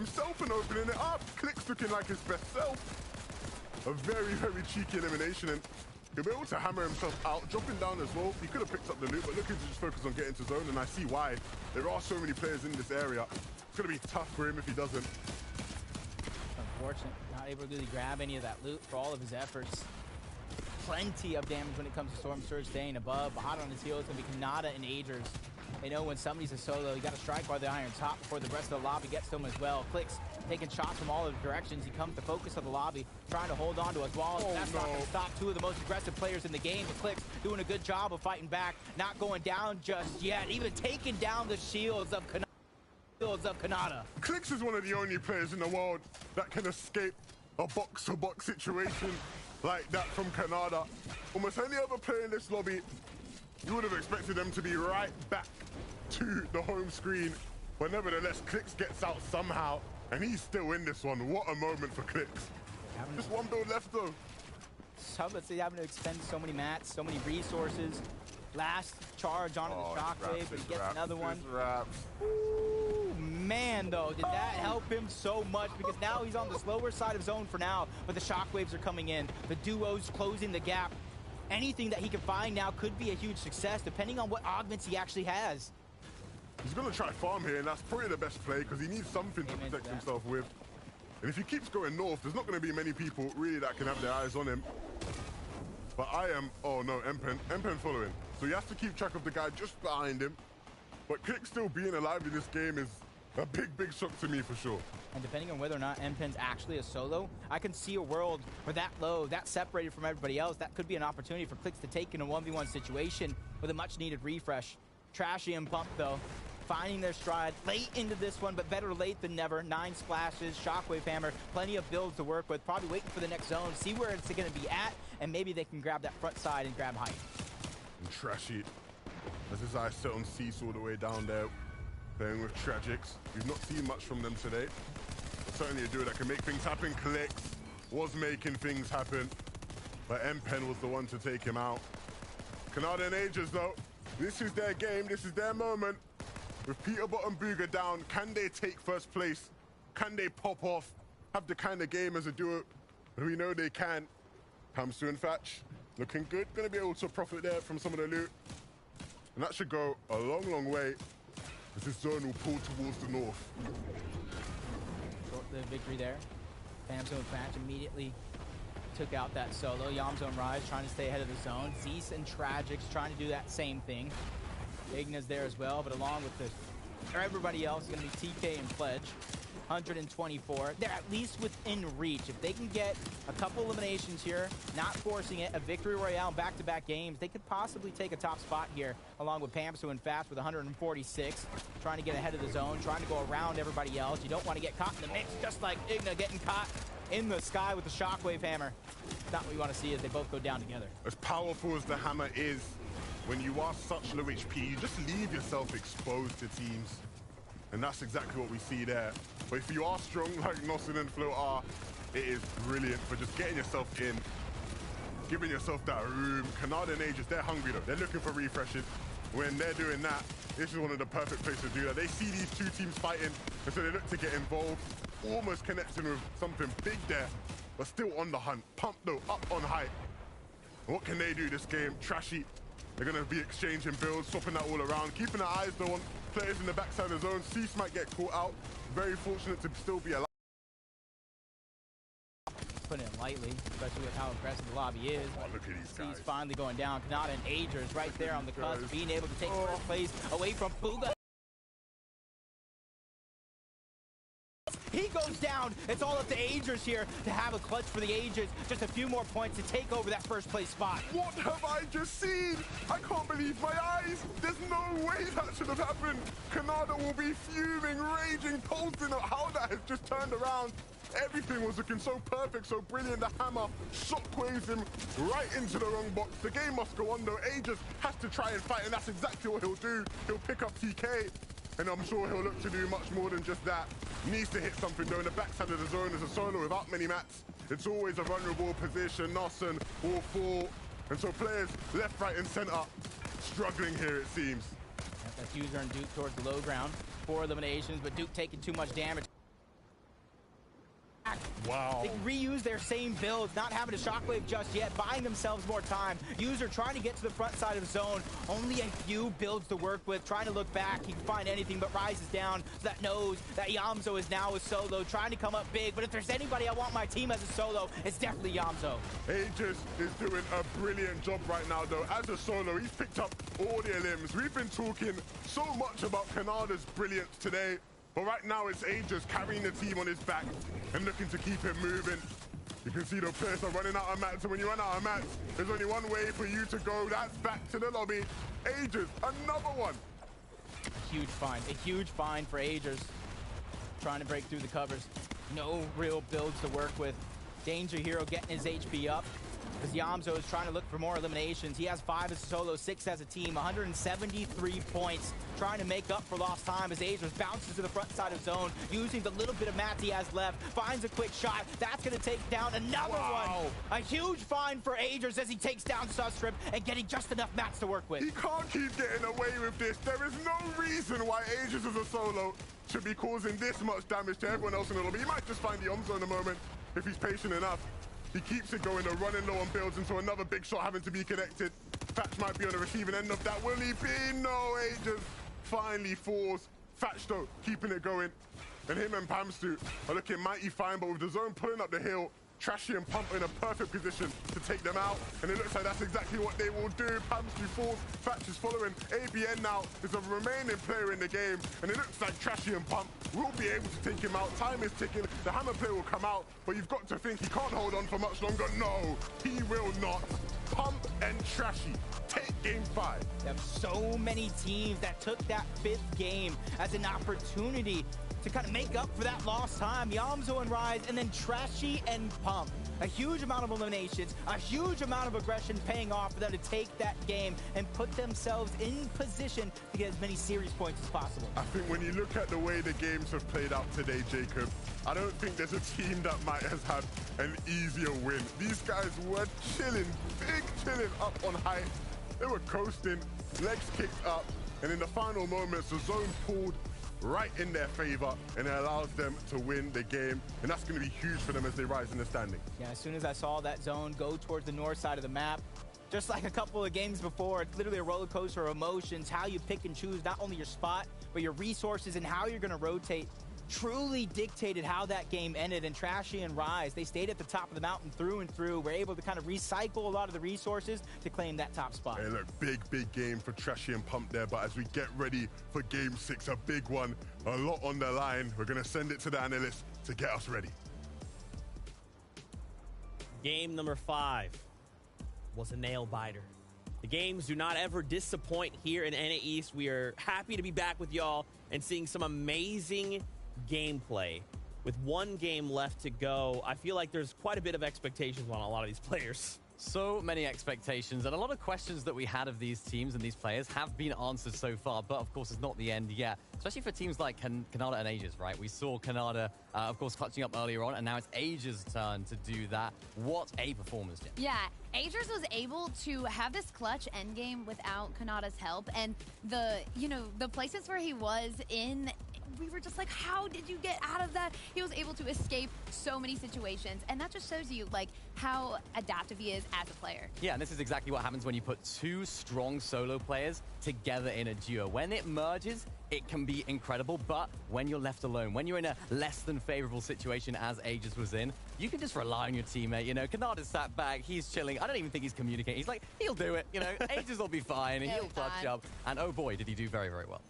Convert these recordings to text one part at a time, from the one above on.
himself and opening it up. Click's looking like his best self. A very, very cheeky elimination, and he'll be able to hammer himself out, dropping down as well. He could have picked up the loot, but looking to just focus on getting to zone, and I see why. There are so many players in this area. It's going to be tough for him if he doesn't. Unfortunate, not able to really grab any of that loot for all of his efforts. Plenty of damage when it comes to Storm Surge staying above, but hot on his heels going to be Kanata and Agers. They know when somebody's a solo, you got to strike while the iron top before the rest of the lobby gets to him as well. Clicks taking shots from all of the directions. He comes to focus of the lobby, trying to hold on to his walls. That's not going to stop two of the most aggressive players in the game. But Clicks doing a good job of fighting back, not going down just yet, even taking down the shields of Kanata. Clicks is one of the only players in the world that can escape a box-to-box situation like that from Kanata. Almost any other player in this lobby, you would have expected them to be right back to the home screen. But nevertheless, Clicks gets out somehow, and he's still in this one. What a moment for Clicks. Just one build left, though. So let's say having to expend so many mats, so many resources. Last charge onto the shockwave, but he gets another one. Ooh, man, though, did that help him so much? Because now he's on the slower side of zone for now, but the shockwaves are coming in. The duo's closing the gap. Anything that he can find now could be a huge success, depending on what augments he actually has. He's going to try farm here, and that's probably the best play, because he needs something to protect himself with. And if he keeps going north, there's not going to be many people really that can have their eyes on him. But I am, oh no, Empen following. So he has to keep track of the guy just behind him. But Click still being alive in this game is a big, big shock to me for sure. And depending on whether or not Empen's actually a solo, I can see a world where that low, that separated from everybody else, that could be an opportunity for Clicks to take in a 1v1 situation with a much needed refresh. Trashy and Pump though, finding their stride late into this one, but better late than never. 9 splashes, Shockwave Hammer, plenty of builds to work with, probably waiting for the next zone, see where it's going to be at, and maybe they can grab that front side and grab height. And Trashy, as his eyes set on Cease all the way down there, playing with Tragics. We've not seen much from them today. But certainly a duo that can make things happen. Clicks was making things happen, but Empen was the one to take him out. Kanata and Ages though, this is their game, this is their moment. With Peterbot and Booga down, can they take first place? Can they pop off? Have the kind of game as a duo? We know they can. Hamster and Thatch looking good. Gonna be able to profit there from some of the loot. And that should go a long, long way as this zone will pull towards the north. The victory there. Hamster and Thatch immediately took out that solo. Yamzone Rise trying to stay ahead of the zone. Zeus and Tragics trying to do that same thing. Igna's there as well, but along with everybody else, going to be TK and Pledge. 124. They're at least within reach. If they can get a couple eliminations here, not forcing it, a victory royale in back-to-back games, they could possibly take a top spot here, along with Pamsu and Fast with 146, trying to get ahead of the zone, trying to go around everybody else. You don't want to get caught in the mix, just like Igna getting caught in the sky with the Shockwave Hammer. Not what we want to see as they both go down together. As powerful as the hammer is, when you are such low HP, you just leave yourself exposed to teams. And that's exactly what we see there. But if you are strong like Nosson and Flo are, it is brilliant for just getting yourself in, giving yourself that room. Kanata and Aegis, they're hungry though. They're looking for refreshes. When they're doing that, this is one of the perfect places to do that. They see these two teams fighting, and so they look to get involved, almost connecting with something big there, but still on the hunt. Pump though, up on height. And what can they do this game? Trashy. They're going to be exchanging builds, swapping that all around, keeping their eyes though on players in the backside of the zone. Cease might get caught out. Very fortunate to still be alive. Putting it lightly, especially with how aggressive the lobby is. Oh, look at these guys. Cease finally going down. Kanata and Agers right there on the cusp, being able to take first place away from Booga. He goes down. It's all up to Agers here to have a clutch for the Ages. Just a few more points to take over that first place spot. What have I just seen? I can't believe my eyes. There's no way that should have happened. Kanata will be fuming, raging, posting at how that has just turned around. Everything was looking so perfect, so brilliant. The hammer shockwaves him right into the wrong box. The game must go on though. Aegis has to try and fight, and that's exactly what he'll do. He'll pick up TK. And I'm sure he'll look to do much more than just that. Needs to hit something though. In the backside of the zone as a solo without many mats. It's always a vulnerable position. Nosson will fall. And so players left, right, and center struggling here, it seems. That's User and Duke towards the low ground. 4 eliminations, but Duke taking too much damage. Wow. They reuse their same builds, not having a shockwave just yet, buying themselves more time. User trying to get to the front side of the zone. Only a few builds to work with, trying to look back. He can find anything but rises down, so that knows that Yamzo is now a solo, trying to come up big. But if there's anybody I want my team as a solo, it's definitely Yamzo. Aegis is doing a brilliant job right now, though. As a solo, he's picked up all their limbs. We've been talking so much about Kanada's brilliance today, but right now it's Aegis carrying the team on his back and looking to keep it moving. You can see the players are running out of mats, and when you run out of mats, there's only one way for you to go. That's back to the lobby. Aegis, another one. A huge find for Aegis. Trying to break through the covers. No real builds to work with. Danger Hero getting his HP up, as Yamzo is trying to look for more eliminations. He has 5 as a solo, 6 as a team, 173 points, trying to make up for lost time as Aegis bounces to the front side of zone, using the little bit of mats he has left, finds a quick shot. That's going to take down another one. A huge find for Aegis as he takes down Sustrip and getting just enough mats to work with. He can't keep getting away with this. There is no reason why Aegis as a solo should be causing this much damage to everyone else in the lobby. He might just find the Yamzo in a moment if he's patient enough. He keeps it going, though, running low on builds into another big shot having to be connected. Fatch might be on the receiving end of that. Will he be? No, Aegis finally falls. Fatch, though, keeping it going. And him and Pamstu are looking mighty fine, but with the zone pulling up the hill, Trashy and Pump in a perfect position to take them out. And it looks like that's exactly what they will do. Pamstu falls, Fatch is following. ABN now is a remaining player in the game. And it looks like Trashy and Pump will be able to take him out. Time is ticking. The hammer play will come out. But you've got to think he can't hold on for much longer. No, he will not. Pump and Trashy take game 5. There have so many teams that took that 5th game as an opportunity to kind of make up for that lost time. Yamzo and Rise, and then Trashy and Pump. A huge amount of eliminations, a huge amount of aggression paying off for them to take that game and put themselves in position to get as many series points as possible. I think when you look at the way the games have played out today, Jacob, I don't think there's a team that might have had an easier win. These guys were chilling, big chilling up on height. They were coasting, legs kicked up, and in the final moments, the zone pulled right in their favor, and it allows them to win the game, and that's going to be huge for them as they rise in the standings. Yeah, as soon as I saw that zone go towards the north side of the map, just like a couple of games before, it's literally a roller coaster of emotions, how you pick and choose not only your spot, but your resources and how you're going to rotate. Truly dictated how that game ended. And Trashy and Rise, they stayed at the top of the mountain through and through. Were able to kind of recycle a lot of the resources to claim that top spot. Hey, look, big game for Trashy and Pump there. But as we get ready for game 6, a big one, a lot on the line. We're going to send it to the analysts to get us ready. Game number 5 was a nail biter. The games do not ever disappoint here in NA East. We are happy to be back with y'all and seeing some amazing gameplay. With one game left to go, I feel like there's quite a bit of expectations on a lot of these players. So many expectations and a lot of questions that we had of these teams and these players have been answered so far, but of course it's not the end yet, especially for teams like Kanada and Aegis, right? We saw Kanada, of course, clutching up earlier on, and now it's Aegis' turn to do that. What a performance, Jim. Yeah, Aegis was able to have this clutch endgame without Kanada's help, and the places where he was in, we were just like, how did you get out of that? He was able to escape so many situations, and that just shows you like how adaptive he is as a player. Yeah, and this is exactly what happens when you put 2 strong solo players together in a duo. When it merges, it can be incredible, but when you're left alone, when you're in a less than favorable situation as Aegis was in, you can just rely on your teammate. You know, Kanada's sat back, he's chilling. I don't even think he's communicating. He's like, he'll do it. You know, Aegis will be fine, and he'll clutch up. And oh boy, did he do very, very well.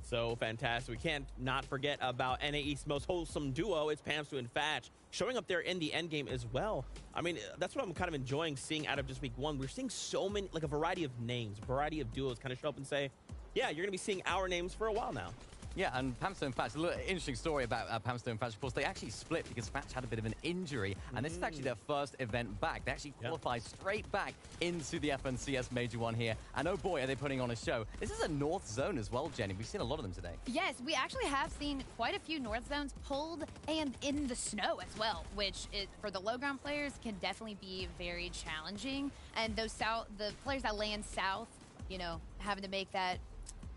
So fantastic. We can't not forget about NA East's most wholesome duo. It's Pamstu and Fatch showing up there in the end game as well. I mean, that's what I'm kind of enjoying seeing out of just week 1. We're seeing so many, like a variety of names, a variety of duos kind of show up and say, yeah, you're going to be seeing our names for a while now. Yeah, and Pamstu and Fatch, a little interesting story about Pamstu and Fatch. Of course, they actually split because Fatch had a bit of an injury, and this is actually their first event back. They actually qualified straight back into the FNCS Major 1 here, and oh boy, are they putting on a show. This is a North Zone as well, Jenny. We've seen a lot of them today. Yes, we actually have seen quite a few North Zones pulled and in the snow as well, which for the low ground players can definitely be very challenging. And the players that land south, you know, having to make that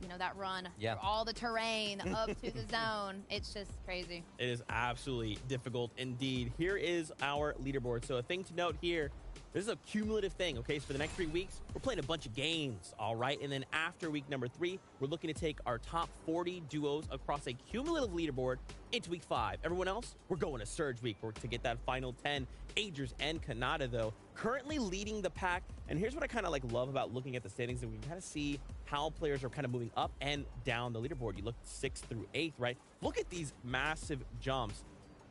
you know, that run Yeah. through all the terrain up to the zone. It's just crazy. It is absolutely difficult indeed. Here is our leaderboard. So a thing to note here, this is a cumulative thing, okay? So for the next 3 weeks, we're playing a bunch of games, all right? And then after week number 3, we're looking to take our top 40 duos across a cumulative leaderboard into week 5. Everyone else, we're going to Surge Week to get that final 10. Agers and Kanata, though, currently leading the pack. And here's what I kind of love about looking at the standings, and we can kind of see how players are kind of moving up and down the leaderboard. You look 6th through 8th, right? Look at these massive jumps.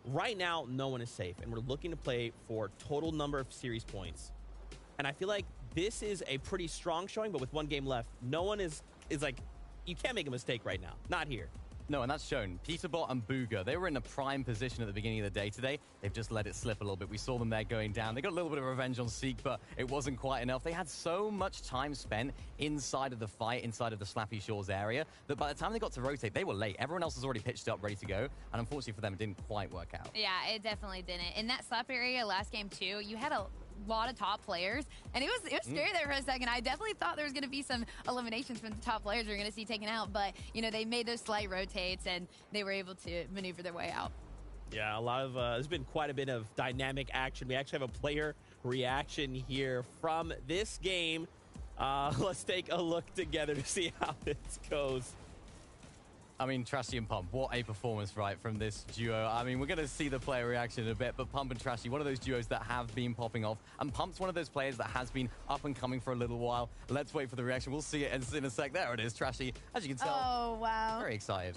Right now, no one is safe, and we're looking to play for total number of series points. And I feel like this is a pretty strong showing, but with 1 game left, no one is like, you can't make a mistake right now. Not here. No, and that's shown. Peterbot and Booga, they were in a prime position at the beginning of the day today. They've just let it slip a little bit. We saw them there going down. They got a little bit of revenge on Seek, but it wasn't quite enough. They had so much time spent inside of the fight, inside of the Slappy Shores area, that by the time they got to rotate, they were late. Everyone else was already pitched up, ready to go. And unfortunately for them, it didn't quite work out. Yeah, it definitely didn't. In that slap area last game too, you had a lot of top players, and it was scary there for a second. I definitely thought there was going to be some eliminations from the top players we were going to see taken out, but you know, they made those slight rotates and they were able to maneuver their way out. Yeah, a lot of there's been quite a bit of dynamic action. We actually have a player reaction here from this game. Let's take a look together to see how this goes. I mean, Trashy and Pump, what a performance, right, from this duo. I mean, we're going to see the player reaction in a bit, but Pump and Trashy, one of those duos that have been popping off. And Pump's one of those players that has been up and coming for a little while. Let's wait for the reaction. We'll see it in a sec. There it is, Trashy. As you can tell, Oh, wow. very excited.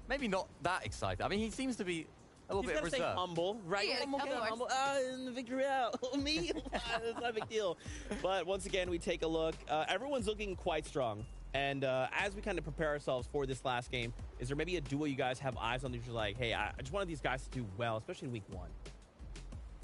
Maybe not that excited. I mean, he seems to be a little He's bit got to stay reserved. humble, right? Yeah, Humble, of get course. humble. And the victory out. Me? It's not a big deal. But once again, we take a look. Everyone's looking quite strong. And as we kind of prepare ourselves for this last game, is there maybe a duo you guys have eyes on that you're like, hey, I just wanted these guys to do well, especially in week 1?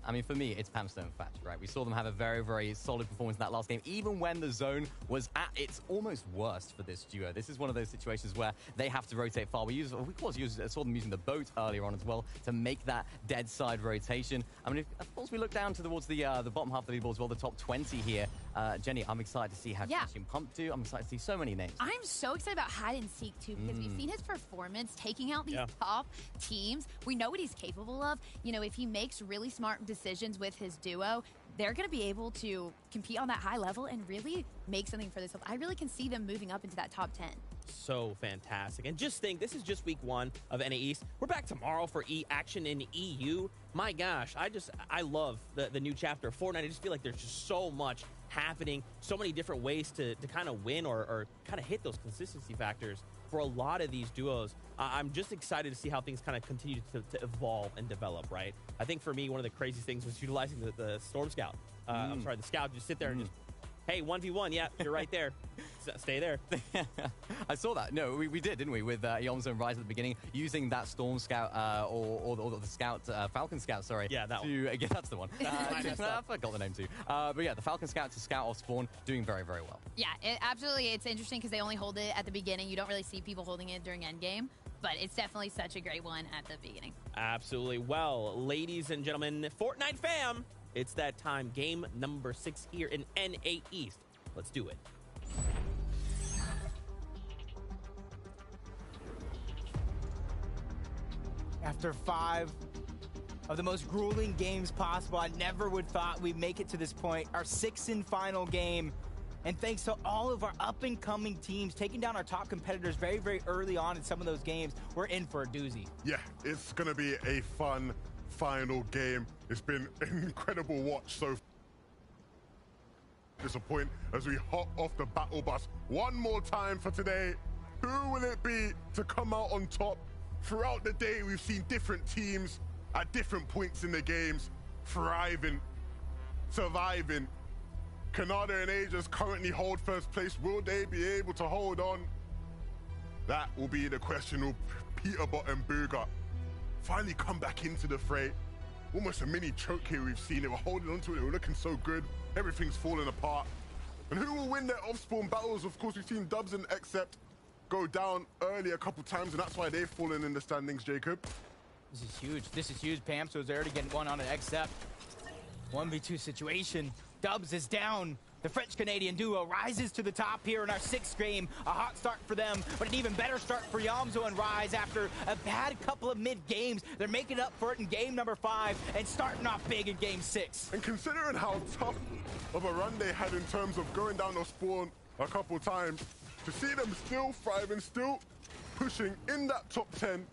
I mean, for me, it's Pamstone and Thatch, right? We saw them have a very, very solid performance in that last game, even when the zone was at its almost worst for this duo. This is one of those situations where they have to rotate far. We saw them using the boat earlier on as well to make that dead side rotation. I mean, of course, we look down towards the bottom half of the leaderboard as well, the top 20 here. Jenny, I'm excited to see how Trashy and Pump do. I'm excited to see so many names. I'm so excited about Hide and Seek too, because we've seen his performance taking out these top teams. We know what he's capable of. You know, if he makes really smart decisions with his duo, they're going to be able to compete on that high level and really make something for this. I really can see them moving up into that top 10. So fantastic. And just think, this is just week 1 of NA East. We're back tomorrow for action in EU. My gosh, I love the new chapter of Fortnite. I just feel like there's just so much happening, so many different ways to kind of win or kind of hit those consistency factors for a lot of these duos. I'm just excited to see how things kind of continue to evolve and develop, right? I think for me, one of the craziest things was utilizing the Storm Scout. I'm sorry, the Scout. Just sit there and just, hey, 1v1, yeah, you're right there. Stay there. I saw that. No, we did, didn't we? With Yomzo and Rise at the beginning, using that Storm Scout or the Scout, Falcon Scout, sorry. Yeah, that one. Yeah, that's the one. I forgot the name too. But yeah, the Falcon Scout to scout off spawn, doing very, very well. Yeah, absolutely. It's interesting because they only hold it at the beginning. You don't really see people holding it during endgame, but it's definitely such a great one at the beginning. Absolutely. Well, ladies and gentlemen, Fortnite fam, it's that time. Game number 6 here in NA East. Let's do it. After 5 of the most grueling games possible, I never would thought we'd make it to this point. Our 6th and final game. And thanks to all of our up-and-coming teams taking down our top competitors very, very early on in some of those games, we're in for a doozy. Yeah, it's going to be a fun final game. It's been an incredible watch so far. Disappoint as we hop off the battle bus one more time for today. Who will it be to come out on top? Throughout the day, we've seen different teams at different points in the games thriving, surviving. Kanata and Aegis currently hold first place. Will they be able to hold on? That will be the question. Will Peterbot and Booga finally come back into the fray? Almost a mini choke here we've seen. They were holding onto it. They were looking so good. Everything's falling apart. And who will win their off-spawn battles? Of course, we've seen Dubs and Accept go down early a couple times, and that's why they've fallen in the standings, Jacob. This is huge. This is huge. Pam, so they're already getting one on an Accept. 1v2 situation. Dubs is down. The French-Canadian duo rises to the top here in our 6th game. A hot start for them, but an even better start for Yamzo and Rise after a bad couple of mid-games. They're making up for it in game number 5 and starting off big in game 6. And considering how tough of a run they had in terms of going down the spawn a couple times, to see them still thriving, still pushing in that top 10,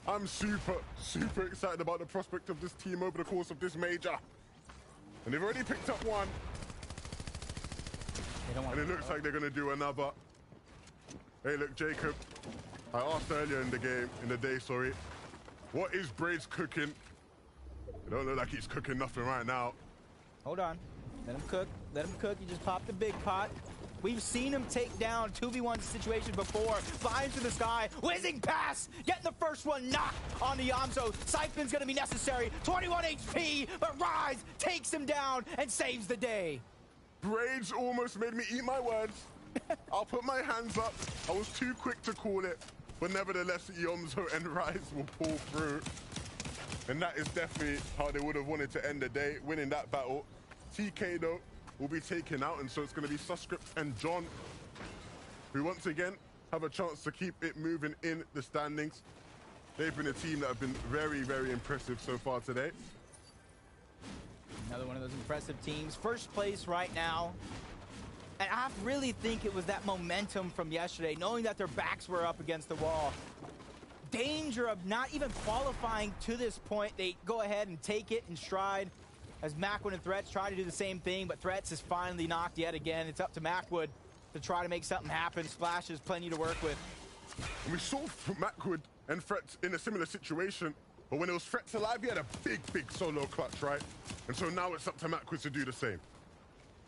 I'm super, super excited about the prospect of this team over the course of this major. And they've already picked up one. And it looks like they're going to do another. Hey, look, Jacob, I asked earlier in the day, what is Braids cooking? It don't look like he's cooking nothing right now. Hold on. Let him cook. Let him cook. You just popped the big pot. We've seen him take down 2v1 situations before. Flying through the sky. Whizzing pass. Getting the first one knocked on the Yamzo. Siphon's going to be necessary. 21 HP, but Rise takes him down and saves the day. Braids almost made me eat my words. I'll put my hands up. I was too quick to call it. But nevertheless, Yamzo and Rise will pull through. And that is definitely how they would have wanted to end the day, winning that battle. TK, though, will be taken out, and so it's going to be Suscript and John, who once again have a chance to keep it moving in the standings. They've been a team that have been very, very impressive so far today. Another one of those impressive teams. First place right now. And I really think it was that momentum from yesterday, knowing that their backs were up against the wall. Danger of not even qualifying to this point. They go ahead and take it in stride as Macwood and Threats try to do the same thing, but Threats is finally knocked yet again. It's up to Macwood to try to make something happen. Splash has plenty to work with. And we saw Macwood and Threats in a similar situation, but when it was Threats alive, he had a big, big solo clutch, right? And so now it's up to Macwood to do the same.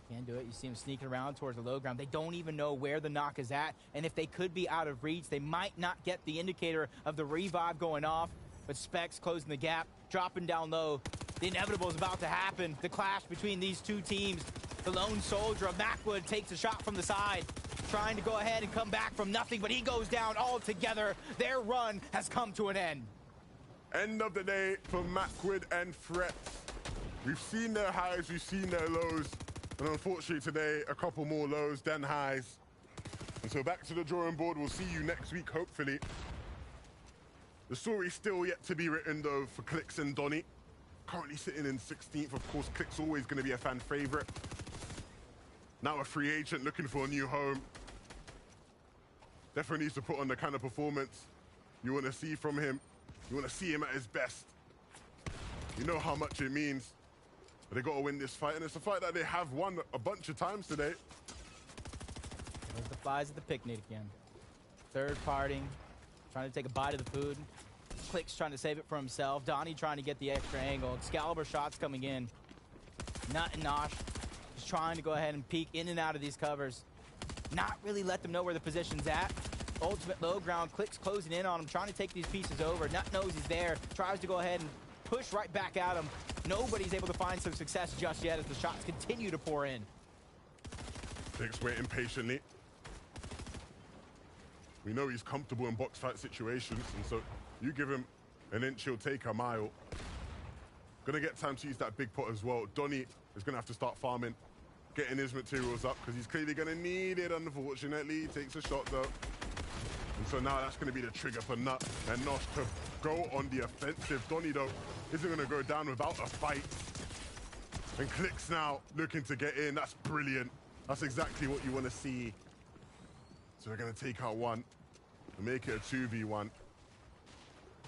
Can't do it. You see him sneaking around towards the low ground. They don't even know where the knock is at, and if they could be out of reach, they might not get the indicator of the revive going off, but Specs closing the gap, dropping down low. The inevitable is about to happen. The clash between these two teams. The lone soldier of Macwood takes a shot from the side, trying to go ahead and come back from nothing, but he goes down altogether. Their run has come to an end. End of the day for Macwood and Threats. We've seen their highs, we've seen their lows, and unfortunately today, a couple more lows than highs. And so back to the drawing board. We'll see you next week, hopefully. The story's still yet to be written, though, for Clix and Donny. Currently sitting in 16th. Of course, Clix always going to be a fan favorite. Now a free agent looking for a new home. Definitely needs to put on the kind of performance you want to see from him. You want to see him at his best. You know how much it means. But they got to win this fight, and it's a fight that they have won a bunch of times today. There's the flies at the picnic again. Third parting, trying to take a bite of the food. Clix trying to save it for himself. Donnie trying to get the extra angle. Excalibur shots coming in. Nut and Nosh just trying to go ahead and peek in and out of these covers. Not really let them know where the position's at. Ultimate low ground. Clix closing in on him, trying to take these pieces over. Nut knows he's there. Tries to go ahead and push right back at him. Nobody's able to find some success just yet as the shots continue to pour in. Clix waiting patiently. We know he's comfortable in box fight situations, and so you give him an inch, he'll take a mile. Gonna get time to use that big pot as well. Donny is gonna have to start farming, getting his materials up, because he's clearly gonna need it, unfortunately. He takes a shot though. And so now that's gonna be the trigger for Nut and Nosh to go on the offensive. Donny though isn't gonna go down without a fight. And Clix now looking to get in. That's brilliant. That's exactly what you wanna see. So they're gonna take out one and make it a 2v1.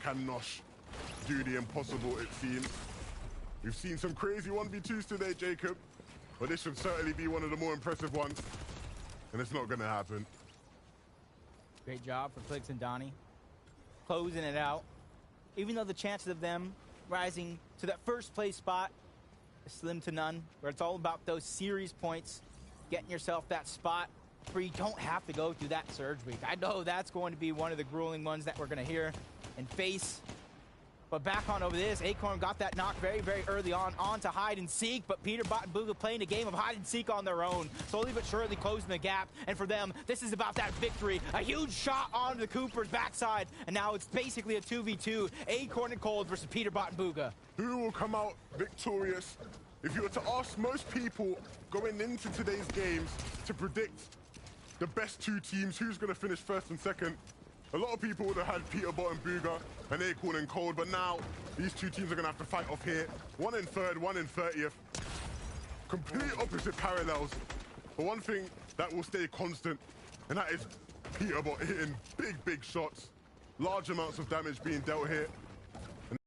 Can Nosh do the impossible, it seems? We've seen some crazy 1v2s today, Jacob, but this should certainly be one of the more impressive ones, and it's not going to happen. Great job for Clix and Donnie. Closing it out. Even though the chances of them rising to that first place spot is slim to none, where it's all about those series points, getting yourself that spot where you don't have to go through that surge week. I know that's going to be one of the grueling ones that we're going to hear and face. But back on over this, Acorn got that knock very, very early on to hide and seek, but Peterbot and Booga playing a game of hide and seek on their own, slowly but surely closing the gap. And for them, this is about that victory. A huge shot onto the Cooper's backside, and now it's basically a 2v2, Acorn and Cold versus Peterbot and Booga. Who will come out victorious if you were to ask most people going into today's games to predict the best two teams, who's going to finish first and second, a lot of people would have had Peterbot and Booga and Acorn and Cold, but now these two teams are going to have to fight off here. One in third, one in 30th. Complete opposite parallels. But one thing that will stay constant, and that is Peterbot hitting big shots. Large amounts of damage being dealt here. And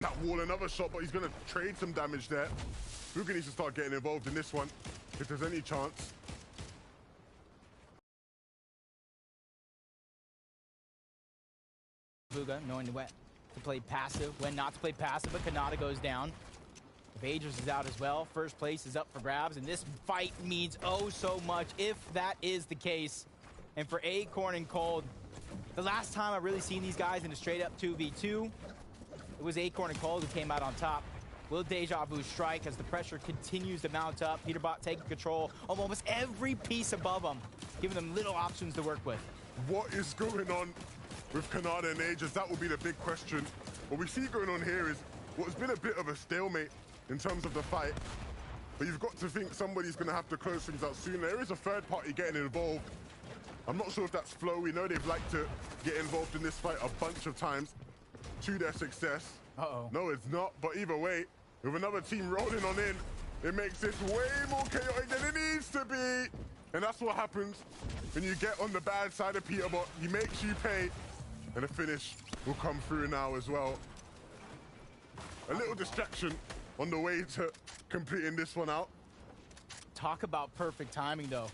that wall, another shot, but he's going to trade some damage there. Booga needs to start getting involved in this one, if there's any chance. Booga knowing when to play passive, when not to play passive, but Kanata goes down. Vagers is out as well. First place is up for grabs, and this fight means oh so much if that is the case. And for Acorn and Cold, the last time I've really seen these guys in a straight up 2v2, it was Acorn and Cold who came out on top. Will Deja Vu strike as the pressure continues to mount up? Peterbot taking control of almost every piece above them, giving them little options to work with. What is going on with Kanata and Aegis? That will be the big question. What we see going on here is what's been a bit of a stalemate in terms of the fight, but you've got to think somebody's going to have to close things out soon. There is a third party getting involved. I'm not sure if that's Flow. We know they've liked to get involved in this fight a bunch of times to their success. Uh-oh. No, it's not, but either way, with another team rolling on in, it makes this way more chaotic than it needs to be. And that's what happens when you get on the bad side of Peterbot. He makes you pay, and the finish will come through now as well. A little distraction on the way to completing this one out. Talk about perfect timing, though.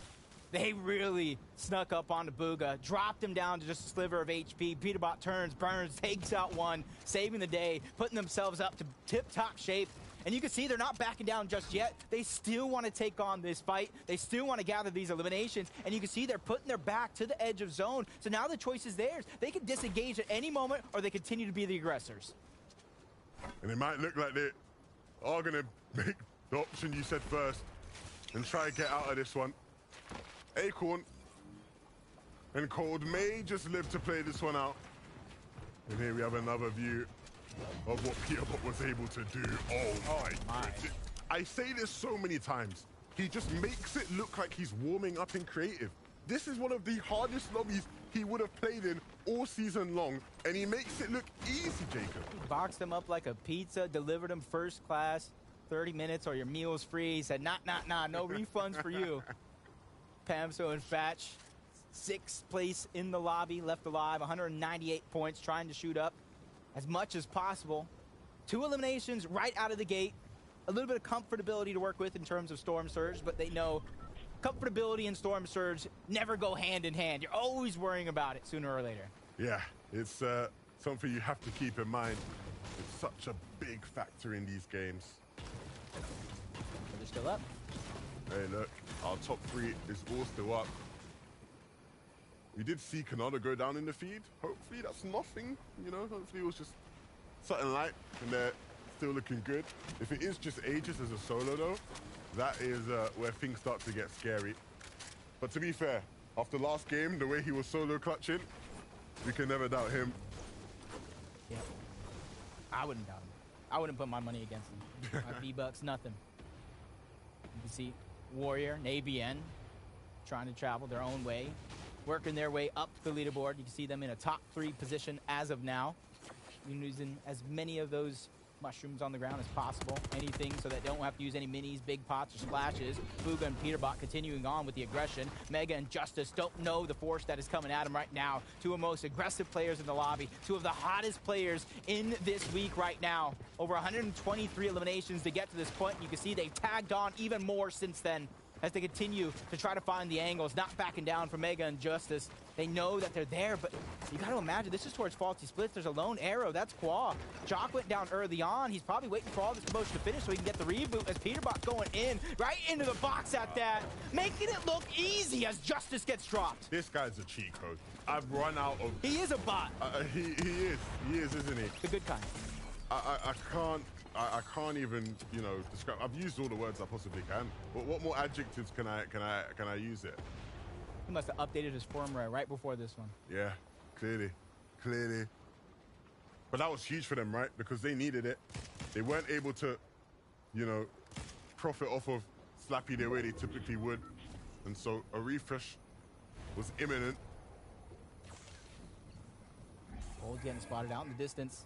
They really snuck up on the Booga, dropped him down to just a sliver of HP. Peterbot turns, burns, takes out one, saving the day, putting themselves up to tip-top shape. And you can see they're not backing down just yet. They still want to take on this fight. They still want to gather these eliminations. And you can see they're putting their back to the edge of zone. So now the choice is theirs. They can disengage at any moment, or they continue to be the aggressors. And it might look like they are going to make the option you said first and try to get out of this one. Acorn and Cold may just live to play this one out. And here we have another view of what Peterbot was able to do. Oh my goodness. I say this so many times. He just makes it look like he's warming up in creative. This is one of the hardest lobbies he would have played in all season long, and he makes it look easy, Jacob. Boxed them up like a pizza, delivered them first class, 30 minutes or your meal's free. He said, nah, no refunds for you. Pamso and Fatch, 6th place in the lobby, left alive, 198 points, trying to shoot up as much as possible. 2 eliminations right out of the gate. A little bit of comfortability to work with in terms of Storm Surge, but they know comfortability and Storm Surge never go hand in hand. You're always worrying about it sooner or later. Yeah, it's something you have to keep in mind. It's such a big factor in these games. But they're still up. Hey, look, our top 3 is all still up. We did see Kanata go down in the feed. Hopefully that's nothing, you know, hopefully it was just something light and they're still looking good. If it is just Aegis as a solo though, that is where things start to get scary. But to be fair, after last game, the way he was solo clutching, we can never doubt him. Yeah, I wouldn't doubt him. I wouldn't put my money against him. My V-Bucks, nothing. You can see Warrior and ABN trying to travel their own way, working their way up the leaderboard. You can see them in a top 3 position as of now. Using as many of those mushrooms on the ground as possible. Anything so that they don't have to use any minis, big pots, or splashes. Booga and Peterbot continuing on with the aggression. Mega and Justice don't know the force that is coming at them right now. 2 of the most aggressive players in the lobby. 2 of the hottest players in this week right now. Over 123 eliminations to get to this point. You can see they've tagged on even more since then as they continue to try to find the angles, not backing down for Mega and Justice. They know that they're there, but you got to imagine this is towards faulty splits. There's a lone arrow. That's Qua. Jock went down early on. He's probably waiting for all this commotion to finish so he can get the reboot as Peterbot going in right into the box at that, making it look easy as Justice gets dropped. This guy's a cheat code. I've run out of... He is a bot. He is, isn't he? The good kind. I can't even, you know, describe. I've used all the words I possibly can. But what more adjectives can I use it? He must have updated his firmware right before this one. Yeah, clearly. But that was huge for them, right? Because they needed it. They weren't able to, you know, profit off of Slappy the way they typically would. And so a refresh was imminent. Cold getting spotted out in the distance.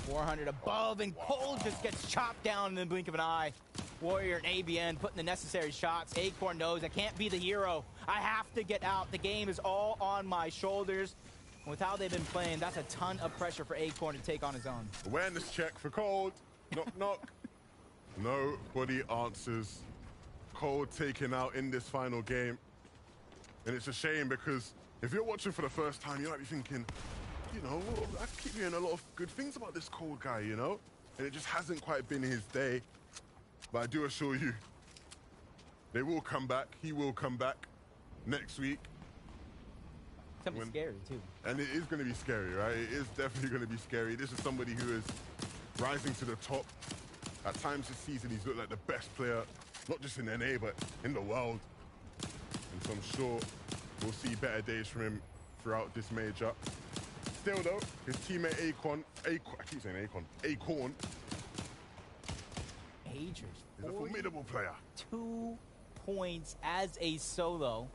400 above, and Cold just gets chopped down in the blink of an eye. Warrior and ABN putting the necessary shots. Acorn knows I can't be the hero. I have to get out. The game is all on my shoulders. And with how they've been playing, that's a ton of pressure for Acorn to take on his own. Awareness check for Cold. Knock, knock. Nobody answers. Cold taken out in this final game. And it's a shame because if you're watching for the first time, you might be thinking, you know, I keep hearing a lot of good things about this Cold guy, you know? And it just hasn't quite been his day. But I do assure you, they will come back. He will come back next week. It's gonna be scary, too. And it is going to be scary, right? It is definitely going to be scary. This is somebody who is rising to the top. At times this season, he's looked like the best player, not just in NA, but in the world. And so I'm sure we'll see better days from him throughout this major. Still, though, his teammate Acorn, I keep saying Acorn, Agers, is a formidable player. 2 points as a solo.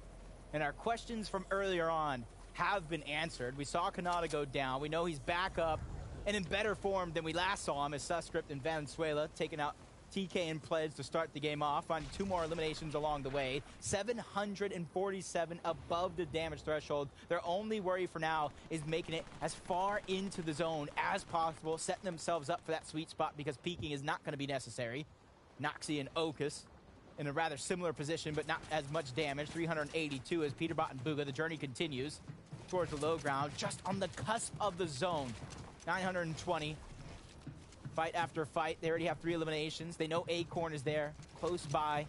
And our questions from earlier on have been answered. We saw Kanata go down. We know he's back up and in better form than we last saw him as Suscript and Venezuela taking out TK and Pledge to start the game off, finding 2 more eliminations along the way. 747 above the damage threshold. Their only worry for now is making it as far into the zone as possible, setting themselves up for that sweet spot because peeking is not going to be necessary. Noxie and Okus in a rather similar position, but not as much damage. 382 as Peterbot and Booga. The journey continues towards the low ground, just on the cusp of the zone. 920. Fight after fight. They already have 3 eliminations. They know Acorn is there, close by,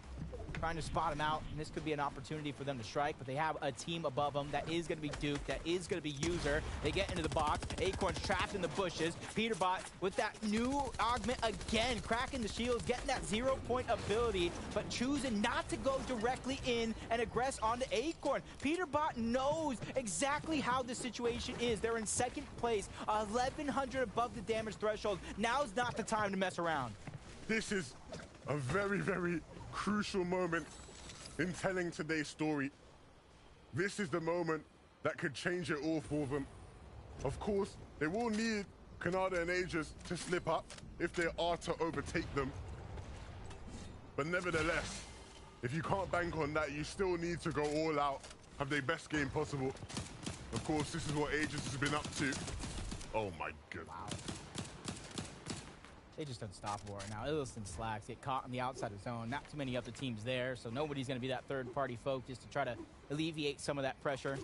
trying to spot him out. And this could be an opportunity for them to strike, but they have a team above them that is going to be Duke, that is going to be User. They get into the box. Acorn's trapped in the bushes. Peterbot with that new augment again, cracking the shields, getting that 0-point ability, but choosing not to go directly in and aggress onto Acorn. Peterbot knows exactly how the situation is. They're in second place, 1,100 above the damage threshold. Now's not the time to mess around. This is a very, very crucial moment in telling today's story. This is the moment that could change it all for them. Of course, they will need Kanada and Aegis to slip up if they are to overtake them. But nevertheless, if you can't bank on that, you still need to go all out, have their best game possible. Of course, this is what Aegis has been up to. Oh my goodness. Wow. They just unstoppable right now. Illis and Slacks get caught on the outside of the zone. Not too many other teams there, so nobody's going to be that third-party focus to try to alleviate some of that pressure.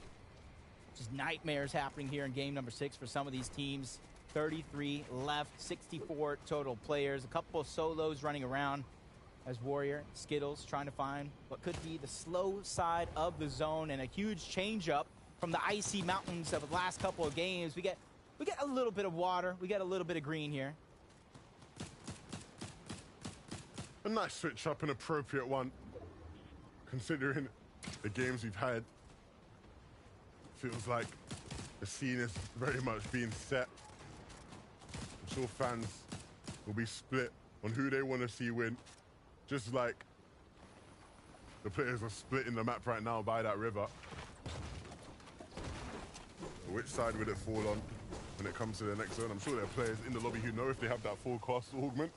Just nightmares happening here in game number 6 for some of these teams. 33 left, 64 total players. A couple of solos running around as Warrior, Skittles trying to find what could be the slow side of the zone, and a huge change-up from the icy mountains of the last couple of games. We get a little bit of water. We get a little bit of green here. A nice switch up, an appropriate one, considering the games we've had. Feels like the scene is very much being set. I'm sure fans will be split on who they want to see win, just like the players are splitting the map right now by that river. Which side would it fall on when it comes to the next zone? I'm sure there are players in the lobby who know if they have that full cost augment.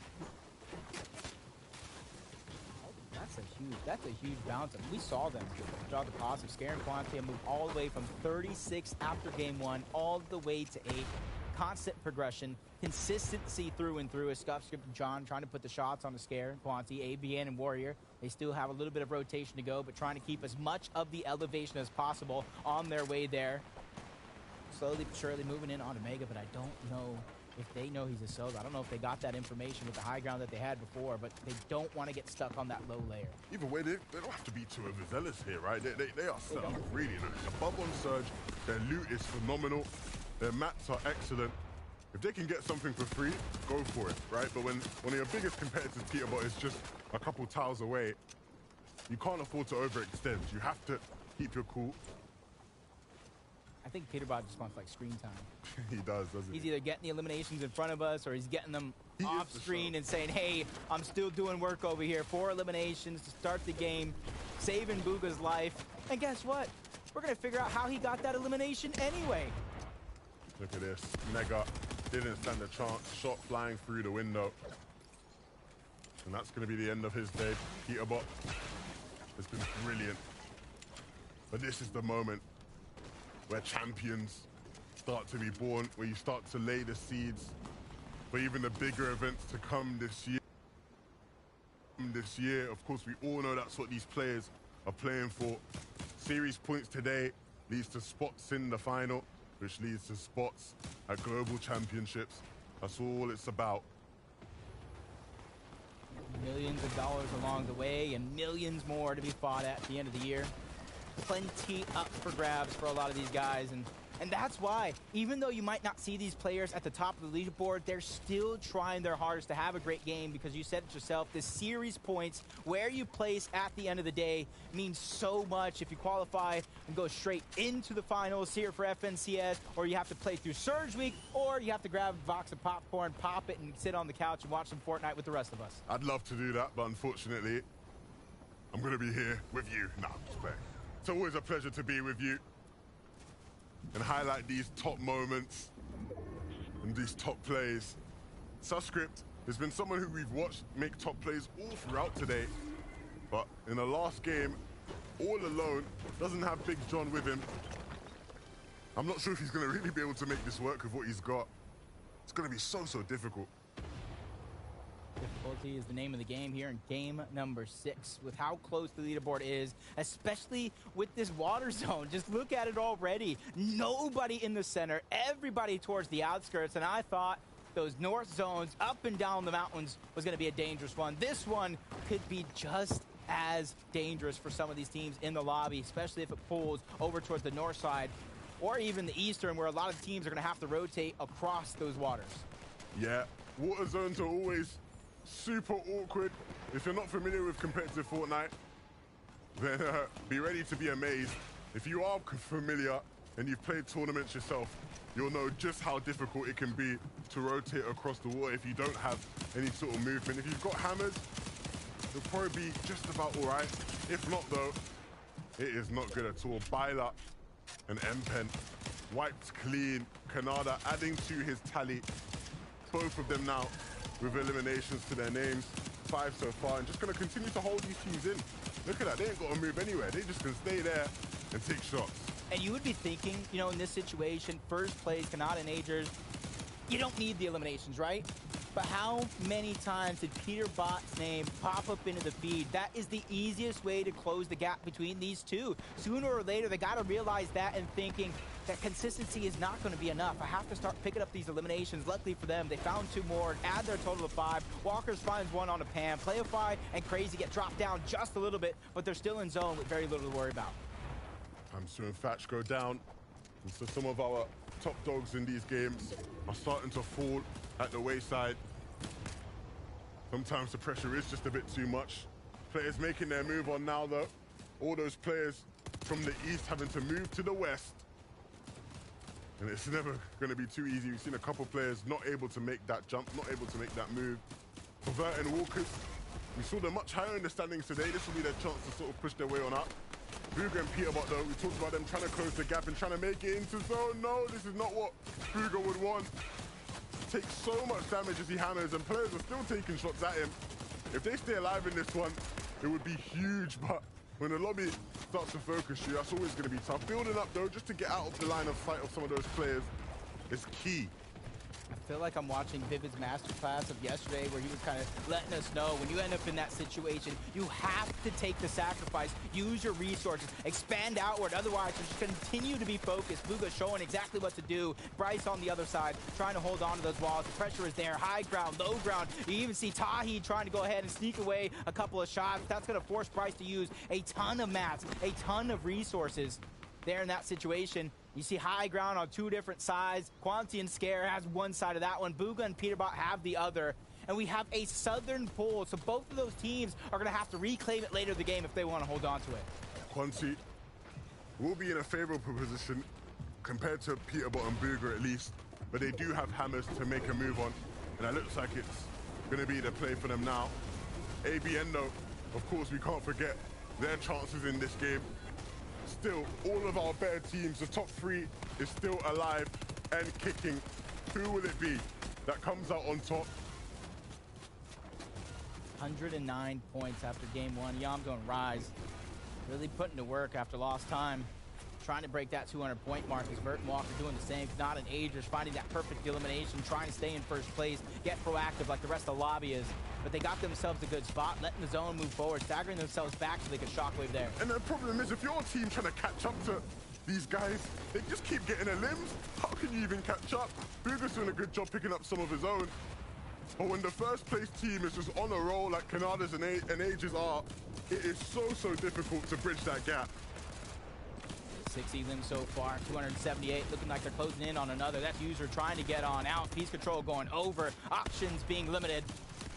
That's a huge bounce. I mean, we saw them draw the positive. Scare and Quantity move all the way from 36 after game 1 all the way to 8. Constant progression, consistency through and through. As Scuff, Script, and John trying to put the shots on the Scare and Quantity, ABN and Warrior. They still have a little bit of rotation to go, but trying to keep as much of the elevation as possible on their way there. Slowly but surely moving in on Omega, but I don't know if they know he's a solo. I don't know if they got that information with the high ground that they had before, but they don't want to get stuck on that low layer. Either way, they don't have to be too overzealous here, right? They are set up really nice. Above on Surge, their loot is phenomenal. Their mats are excellent. If they can get something for free, go for it, right? But when one of your biggest competitors, Peterbot, is just a couple tiles away, you can't afford to overextend. You have to keep your cool. I think Peterbot just wants like screen time. He does, doesn't he? He's either getting the eliminations in front of us or he's getting them He is off the screen show. and saying, hey, I'm still doing work over here. 4 eliminations to start the game, saving Booga's life. And guess what? We're going to figure out how he got that elimination anyway. Look at this. Mega didn't stand a chance. Shot flying through the window. And that's going to be the end of his day. Peterbot has been brilliant. But this is the moment where champions start to be born, where you start to lay the seeds for even the bigger events to come this year. Of course, we all know that's what these players are playing for. Series points today leads to spots in the final, which leads to spots at global championships. That's all it's about. Millions of dollars along the way and millions more to be fought at the end of the year. Plenty up for grabs for a lot of these guys, and that's why, even though you might not see these players at the top of the leaderboard, they're still trying their hardest to have a great game, because you said it yourself, the series points, where you place at the end of the day, means so much. If you qualify and go straight into the finals here for FNCS, or you have to play through Surge Week, or you have to grab a box of popcorn, pop it, and sit on the couch and watch some Fortnite with the rest of us. I'd love to do that, but unfortunately, I'm going to be here with you. Nah, I'm just playing. It's always a pleasure to be with you and highlight these top moments and these top plays. Suscript has been someone who we've watched make top plays all throughout today, but in the last game, all alone, doesn't have Big John with him. I'm not sure if he's going to really be able to make this work with what he's got. It's going to be so difficult. Difficulty is the name of the game here in game number 6. With how close the leaderboard is, especially with this water zone. Just look at it already. Nobody in the center, everybody towards the outskirts, and I thought those north zones up and down the mountains was going to be a dangerous one. This one could be just as dangerous for some of these teams in the lobby, especially if it pulls over towards the north side or even the eastern, where a lot of teams are going to have to rotate across those waters. Yeah, water zones are always super awkward. If you're not familiar with competitive Fortnite, then be ready to be amazed. If you are familiar and you've played tournaments yourself, you'll know just how difficult it can be to rotate across the water if you don't have any sort of movement. If you've got hammers, you'll probably be just about all right. If not, though, it is not good at all. Byla and Mpen wiped clean. Canada adding to his tally. Both of them now with eliminations to their names. 5 so far, and just going to continue to hold these teams in. Look at that. They ain't got to move anywhere. They just can stay there and take shots. And you would be thinking, you know, in this situation, first place, Canada and Agers, you don't need the eliminations, right? But how many times did Peter Bot's name pop up into the feed? That is the easiest way to close the gap between these two. Sooner or later, they got to realize that and thinking that consistency is not going to be enough. I have to start picking up these eliminations. Luckily for them, they found 2 more, add their total of 5. Walkers finds 1 on a pan. Playify and Crazy get dropped down just a little bit, but they're still in zone with very little to worry about. Hamster and Thatch go down. And so some of our top dogs in these games are starting to fall at the wayside. Sometimes the pressure is just a bit too much. Players making their move on now, though. All those players from the east having to move to the west. And it's never going to be too easy. We've seen a couple players not able to make that jump, not able to make that move. Pervert and Walkers, we saw them much higher in the standings today. This will be their chance to sort of push their way on up. Booga and Peterbot, though, we talked about them trying to close the gap and trying to make it into zone. No, this is not what Booga would want. Takes so much damage as he hammers, and players are still taking shots at him. If they stay alive in this one, it would be huge, but when the lobby starts to focus you, that's always going to be tough. Building up, though, just to get out of the line of sight of some of those players is key. I feel like I'm watching Vivid's masterclass of yesterday, where he was kind of letting us know when you end up in that situation, you have to take the sacrifice, use your resources, expand outward. Otherwise, just continue to be focused. Booga showing exactly what to do. Bryce on the other side, trying to hold on to those walls. The pressure is there. High ground, low ground. You even see Tahi trying to go ahead and sneak away a couple of shots. That's going to force Bryce to use a ton of mats, a ton of resources there in that situation. You see high ground on 2 different sides. Quanti and Scare has one side of that one. Booga and Peterbot have the other. And we have a southern pull, so both of those teams are going to have to reclaim it later in the game if they want to hold on to it. Quanti will be in a favorable position compared to Peterbot and Booger at least, but they do have hammers to make a move on, and it looks like it's going to be the play for them now. ABN though, of course we can't forget their chances in this game. Still, all of our better teams, the top three is still alive and kicking. Who will it be that comes out on top? 109 points after game one. Yamzo and Rise really putting to work after lost time. Trying to break that 200-point mark as Vert and Walker doing the same. Not an Agers, finding that perfect elimination, trying to stay in first place, get proactive like the rest of the lobby is. But they got themselves a good spot, letting the zone move forward, staggering themselves back so they could shockwave there. And the problem is, if you're a team trying to catch up to these guys, they just keep getting their limbs. How can you even catch up? Booger's doing a good job picking up some of his own. But when the first place team is just on a roll like Canada's and Ages are, it is so difficult to bridge that gap. 60 limbs so far, 278, looking like they're closing in on another. That's User trying to get on out. Piece control going over, options being limited.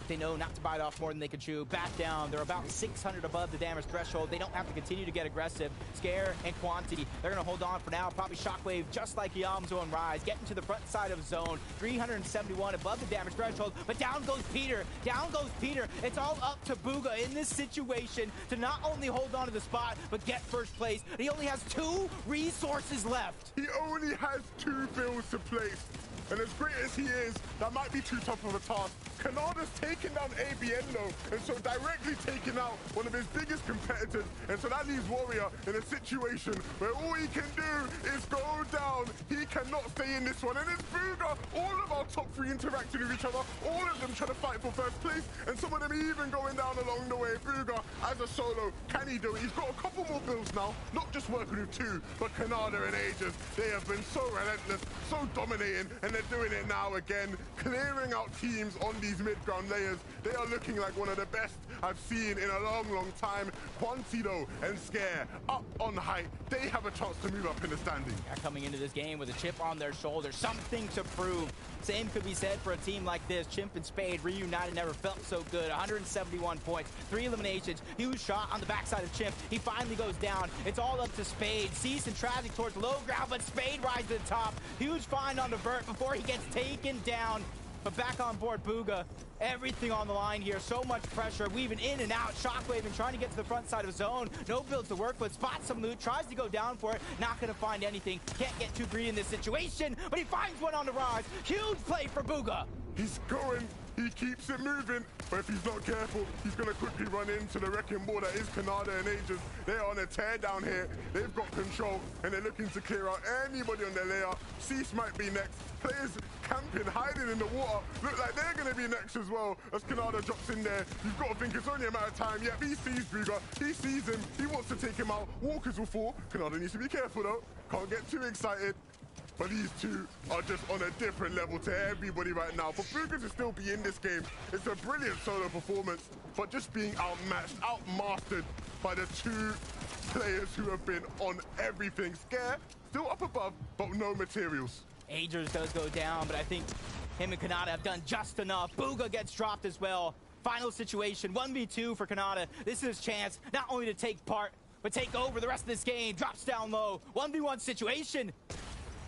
They know not to bite off more than they can chew. Back down, they're about 600 above the damage threshold. They don't have to continue to get aggressive. Scare and Quantity, they're gonna hold on for now. Probably Shockwave, just like Yamzo and Rise, getting to the front side of zone. 371 above the damage threshold, but down goes Peter. Down goes Peter. It's all up to Booga in this situation to not only hold on to the spot, but get first place. He only has 2 resources left. He only has 2 builds to place. And as great as he is, that might be too tough of a task. Canada's taken down ABN though, and so directly taking out one of his biggest competitors. And so that leaves Warrior in a situation where all he can do is go down. He cannot stay in this one. And it's Booga, all of our top 3 interacting with each other, all of them trying to fight for first place, and some of them even going down along the way. Booga, as a solo, can he do it? He's got a couple more builds now, not just working with 2, but Canada and Ages. They have been so relentless, so dominating, and they're doing it now again, clearing out teams on these mid-ground layers. They are looking like one of the best I've seen in a long time. Quantido and Scare up on height. They have a chance to move up in the standing. Coming into this game with a chip on their shoulder, something to prove. Same could be said for a team like this. Chimp and Spade reunited, never felt so good. 171 points, 3 eliminations. Huge shot on the backside of Chimp. He finally goes down. It's all up to Spade. Cease and Tragic towards low ground, but Spade rides to the top. Huge find on the Vert before he gets taken down. But back on board Booga. Everything on the line here. So much pressure. Weaving in and out. Shockwave and trying to get to the front side of zone. No builds to work with. Spots some loot. Tries to go down for it. Not going to find anything. Can't get too greedy in this situation. But he finds one on the rise. Huge play for Booga. He's going. He keeps it moving, but if he's not careful, he's going to quickly run into the wrecking ball that is Canada and Ages. They're on a tear down here. They've got control, and they're looking to clear out anybody on their layer. Cease might be next. Players camping, hiding in the water. Look like they're going to be next as well as Canada drops in there. You've got to think it's only a matter of time. Yep, he sees Booga. He sees him. He wants to take him out. Walkers will fall. Canada needs to be careful, though. Can't get too excited. But these two are just on a different level to everybody right now. For Booga to still be in this game, it's a brilliant solo performance, but just being outmatched, outmastered by the 2 players who have been on everything. Scare, still up above, but no materials. Agers does go down, but I think him and Canada have done just enough. Booga gets dropped as well. Final situation, 1v2 for Canada. This is his chance not only to take part, but take over the rest of this game. Drops down low, 1v1 situation.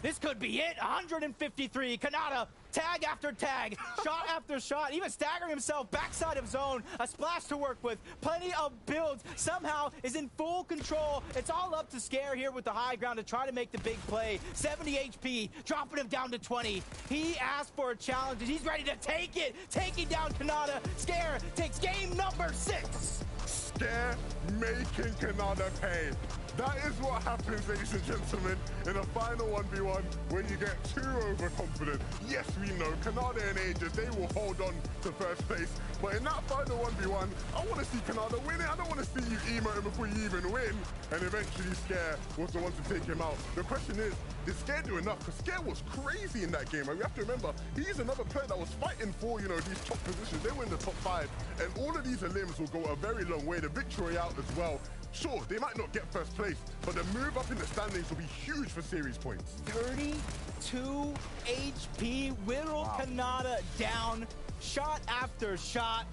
This could be it. 153. Canada, tag after tag, shot after shot, even staggering himself backside of zone. A splash to work with, plenty of builds. Somehow is in full control. It's all up to Scare here with the high ground to try to make the big play. 70 HP, dropping him down to 20. He asked for a challenge, and he's ready to take it. Taking down Canada. Scare takes game number 6. Scare making Canada pay. That is what happens, ladies and gentlemen, in a final 1v1 when you get too overconfident. Yes, we know Canada and Ages, they will hold on to first place. But in that final 1v1, I want to see Canada win it. I don't want to see you emote before you even win. And eventually Scare was the one to take him out. The question is, did Scare do enough? Because Scare was crazy in that game. And we have to remember, he's another player that was fighting for, these top positions. They were in the top 5. And all of these limbs will go a very long way. The victory out as well. Sure, they might not get first place, but the move up in the standings will be huge for series points. 32 HP, whittle Canada down, shot after shot.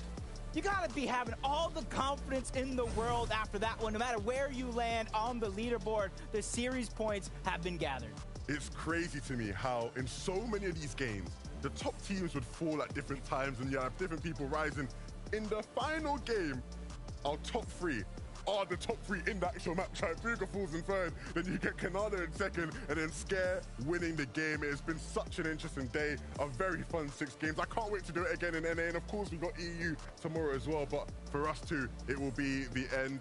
You gotta be having all the confidence in the world after that one. No matter where you land on the leaderboard, the series points have been gathered. It's crazy to me how in so many of these games, the top teams would fall at different times and you have different people rising. In the final game, our top three are the top three in the actual match. Like Booga falls in third, then you get Canada in second, and then Scare winning the game. It has been such an interesting day, a very fun 6 games. I can't wait to do it again in NA, and of course we've got EU tomorrow as well, but for us too, it will be the end.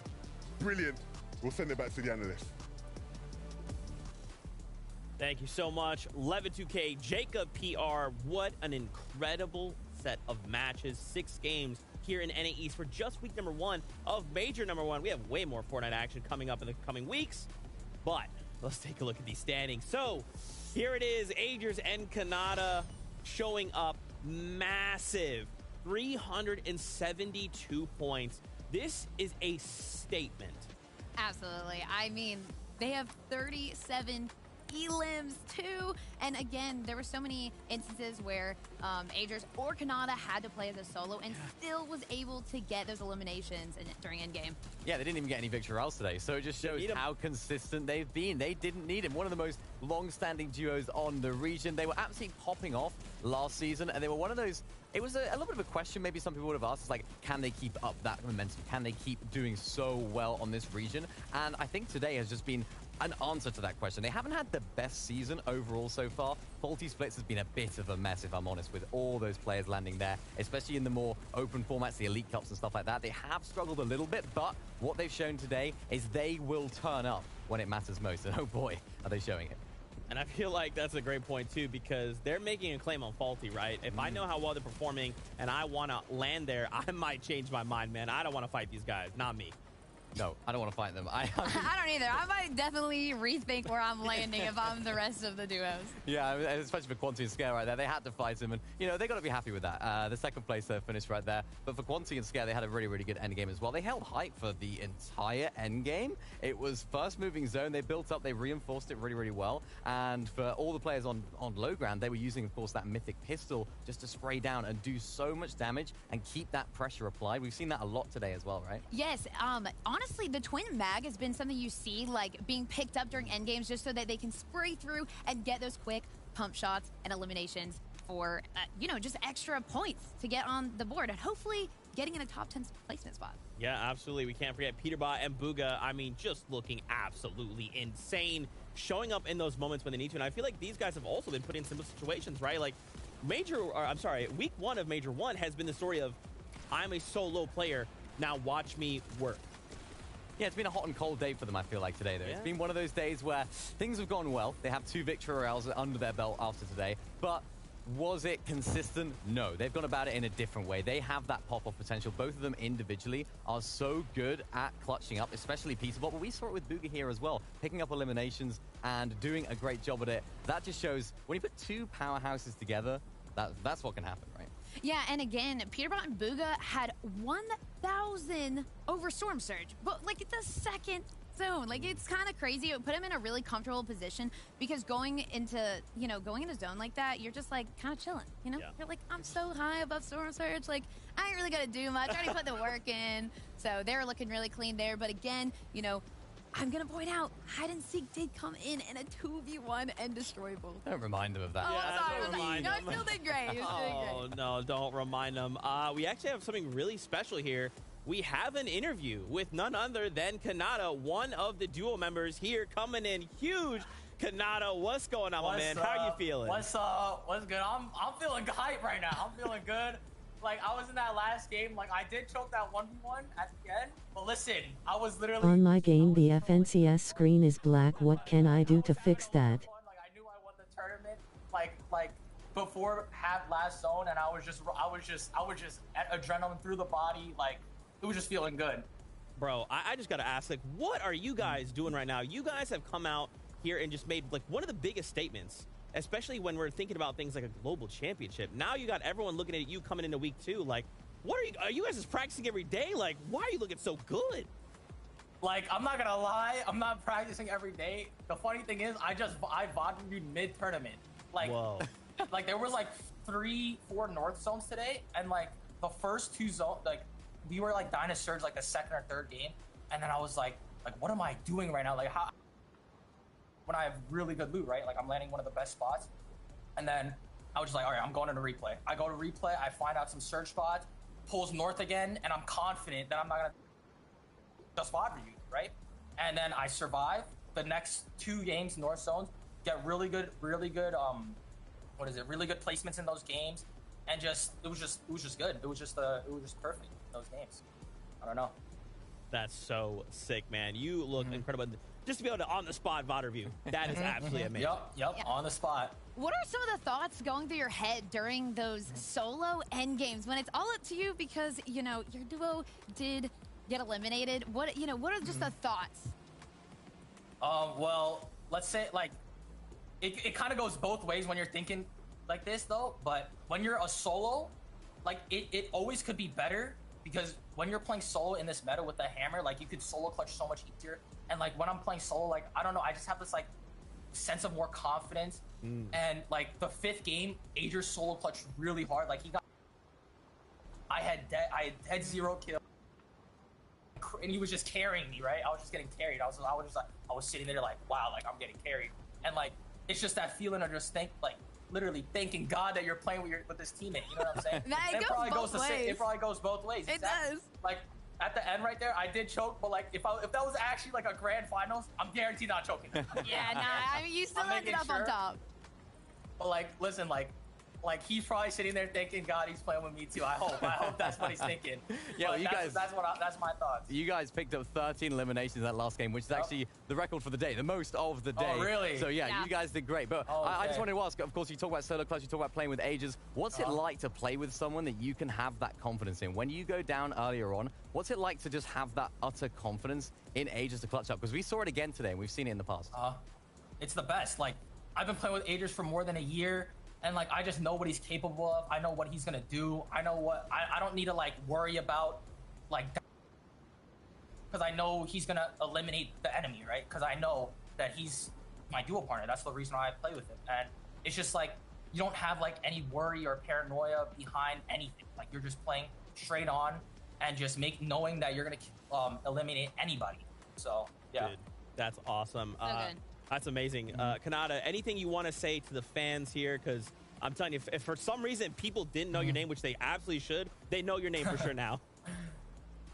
Brilliant. We'll send it back to the analysts. Thank you so much. 11-2K, Jacob PR. What an incredible set of matches. 6 games here in NA East for just week number 1 of Major number 1. We have way more Fortnite action coming up in the coming weeks, but let's take a look at these standings. So here it is, Agers and Kanata showing up massive, 372 points. This is a statement. Absolutely. I mean, they have 37 elims too, and again, there were so many instances where Agers or Kanata had to play as a solo and still was able to get those eliminations during endgame. Yeah, they didn't even get any victory royales today, so it just shows how consistent they've been. They didn't need him. One of the most long-standing duos on the region. They were absolutely popping off last season, and they were one of those. It was a little bit of a question maybe some people would have asked. It's like, can they keep up that momentum? Can they keep doing so well on this region? And I think today has just been an answer to that question. They haven't had the best season overall so far. Faulty Splits has been a bit of a mess, if I'm honest, with all those players landing there, especially in the more open formats, the Elite Cups and stuff like that. They have struggled a little bit, but what they've shown today is they will turn up when it matters most. And oh boy, are they showing it. And I feel like that's a great point, too, because they're making a claim on Faulty, right? If I know how well they're performing and I want to land there, I might change my mind, man. I don't want to fight these guys. Not me. No, I don't want to fight them. I don't either. I might definitely rethink where I'm landing if I'm the rest of the duos. Yeah, especially for Quanti and Scare right there. They had to fight him, and, you know, they got to be happy with that. The second place finished right there. But for Quanti and Scare, they had a really, really good endgame as well. They held height for the entire endgame. It was first moving zone. They built up. They reinforced it really, really well. And for all the players on low ground, they were using, of course, that mythic pistol just to spray down and do so much damage and keep that pressure applied. We've seen that a lot today as well, right? Yes. Honestly, the twin mag has been something you see like being picked up during endgames just so that they can spray through and get those quick pump shots and eliminations for, you know, just extra points to get on the board and hopefully getting in a top 10 placement spot. Yeah, absolutely. We can't forget Peterbot and Booga. I mean, just looking absolutely insane, showing up in those moments when they need to. And I feel like these guys have also been put in similar situations, right? Like week 1 of Major 1 has been the story of, I'm a solo player, now watch me work. Yeah, it's been a hot and cold day for them, I feel like, today, though. Yeah. It's been one of those days where things have gone well. They have 2 victory royales under their belt after today. But was it consistent? No. They've gone about it in a different way. They have that pop-off potential. Both of them individually are so good at clutching up, especially Peterbot. But we saw it with Booga here as well, picking up eliminations and doing a great job at it. That just shows when you put 2 powerhouses together, that's what can happen, right? Yeah, and again, Peterbot and Booga had 1,000 over Storm Surge, but like the second zone. Like, it's kind of crazy. It put him in a really comfortable position because going into zone like that, you're just like kind of chilling, you know? Yeah. You're like, I'm so high above Storm Surge, like I ain't really gonna do much. I already put the work in. So they're looking really clean there. But again, you know, I'm going to point out, Hide and Seek did come in a 2v1 and destroy both. Don't remind them of that. Oh, Yeah, sorry. don't remind No, them. it still did great. It still did great. Oh, no, don't remind them. We actually have something really special here. We have an interview with none other than Kanata, one of the duo members here, coming in huge. Kanata, what's going on, my man? How are you feeling? What's up? What's good? I'm feeling hype right now. I'm feeling good. Like, I was in that last game. Like, I did choke that 1v1 at the end. But listen, I was literally... On my game, the FNCS screen is black. What can I do to fix that? Like, I knew I won the tournament. Like before last zone, and I was just adrenaline through the body. Like, it was just feeling good. Bro, I just got to ask, like, what are you guys doing right now? You guys have come out here and just made, like, one of the biggest statements, especially when we're thinking about things like a global championship. Now you got everyone looking at you coming into week 2. Like, what are you guys just practicing every day? Like, why are you looking so good? Like, I'm not gonna lie, I'm not practicing every day. The funny thing is, I VOD reviewed mid-tournament. Like, Whoa. like there was like 3-4 north zones today, and like the first 2 zones, like we were like dying to surge like the second or third game, and then I was like what am I doing right now? Like, how when I have really good loot, right? Like I'm landing one of the best spots, and then I was just like, all right, I'm going into replay. I go to replay, I find out some surge spots, pulls north again, and I'm confident that I'm not gonna just spot review, right? And then I survive the next 2 games north zones, get really good really good placements in those games, and it was just good. It was just perfect in those games. I don't know. That's so sick, man. You look incredible. Just to be able to on the spot VOD review, that is absolutely amazing. Yep, on the spot. What are some of the thoughts going through your head during those solo end games when it's all up to you because, you know, your duo did get eliminated? What are just the thoughts? Well, let's say, like, it kind of goes both ways when you're thinking like this, though. But when you're a solo, like, it always could be better because when you're playing solo in this meta with the hammer, like, you could solo clutch so much easier. And, like, when I'm playing solo, like, I don't know, I just have this, like, sense of more confidence. And, like, the 5th game, Ager solo clutched really hard. Like, I had dead 0 kill. And he was just carrying me, right? I was just getting carried. I was sitting there like, wow, like I'm getting carried. And like, it's just that feeling of just literally thanking God that you're playing with this teammate. You know what I'm saying? It probably goes both ways. It does. Like at the end right there, I did choke, but like if that was actually like a grand finals, I'm guaranteed not choking. Yeah, nah, I mean, you still ended up on top. But like, listen, like he's probably sitting there thinking, God, he's playing with me too. I hope that's what he's thinking. Yeah, well, that's my thoughts. You guys picked up 13 eliminations in that last game, which is actually the record for the day, the most of the day. Oh, really? So yeah, you guys did great. But I just wanted to ask, of course, you talk about solo clutch, you talk about playing with Ages. What's it like to play with someone that you can have that confidence in? When you go down earlier on, what's it like to just have that utter confidence in Ages to clutch up? Because we saw it again today, and we've seen it in the past. It's the best. Like, I've been playing with Ages for more than a year. And like, I just know what he's capable of. I know what he's gonna do. I know what I don't need to like worry about, like, because I know he's gonna eliminate the enemy, right? Because I know that he's my duo partner. That's the reason why I play with him. And it's just like you don't have like any worry or paranoia behind anything. Like you're just playing straight on and just knowing that you're gonna eliminate anybody. So yeah, dude, that's awesome. So good. That's amazing. Kanata, anything you want to say to the fans here? Because I'm telling you, if for some reason people didn't know your name, which they absolutely should, they know your name for sure now.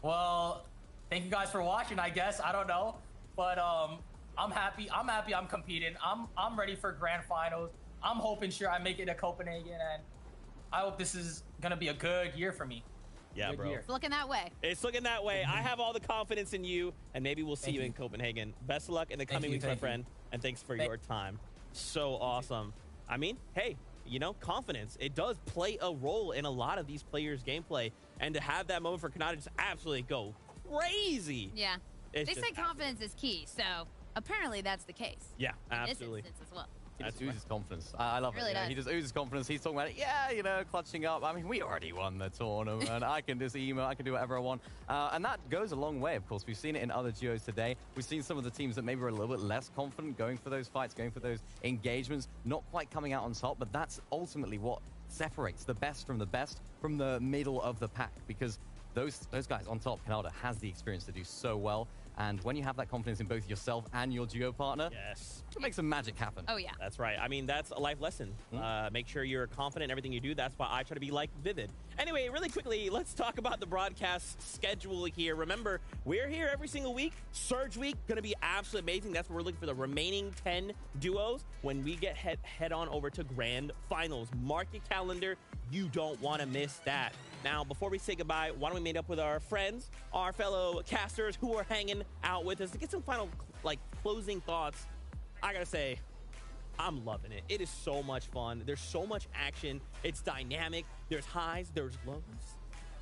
Well, thank you guys for watching, I guess. I don't know. But I'm happy. I'm competing. I'm ready for grand finals. I'm hoping I make it to Copenhagen, and I hope this is going to be a good year for me. Yeah, bro. It's looking that way. It's looking that way. I have all the confidence in you, and maybe we'll see you in Copenhagen. Best of luck in the coming weeks, my friend, and thanks for your time. So awesome. I mean, hey, you know, confidence. It does play a role in a lot of these players' gameplay, and to have that moment for Kanata just absolutely go crazy. Yeah. They say confidence is key, so apparently that's the case. Yeah, in absolutely. this instance as well. He just oozes confidence. I love it. Really does. He just oozes confidence. He's talking about it. Yeah, you know, clutching up. I mean, we already won the tournament. And I can just email. I can do whatever I want. And that goes a long way, of course. We've seen it in other duos today. We've seen some of the teams that maybe are a little bit less confident going for those fights, going for those engagements, not quite coming out on top. But that's ultimately what separates the best from the middle of the pack. Because those guys on top, Canada has the experience to do so well. And when you have that confidence in both yourself and your duo partner, yes, it makes some magic happen. Oh, yeah. That's right. I mean, that's a life lesson. Make sure you're confident in everything you do. That's why I try to be like Vivid. Anyway, really quickly, let's talk about the broadcast schedule here. Remember, we're here every single week. Surge Week, going to be absolutely amazing. That's where we're looking for the remaining 10 duos when we get head on over to Grand Finals. Mark your calendar. You don't want to miss that. Now, before we say goodbye, why don't we meet up with our friends, our fellow casters who are hanging out with us to get some final, like, closing thoughts. I gotta say, I'm loving it. It is so much fun. There's so much action. It's dynamic. There's highs. There's lows.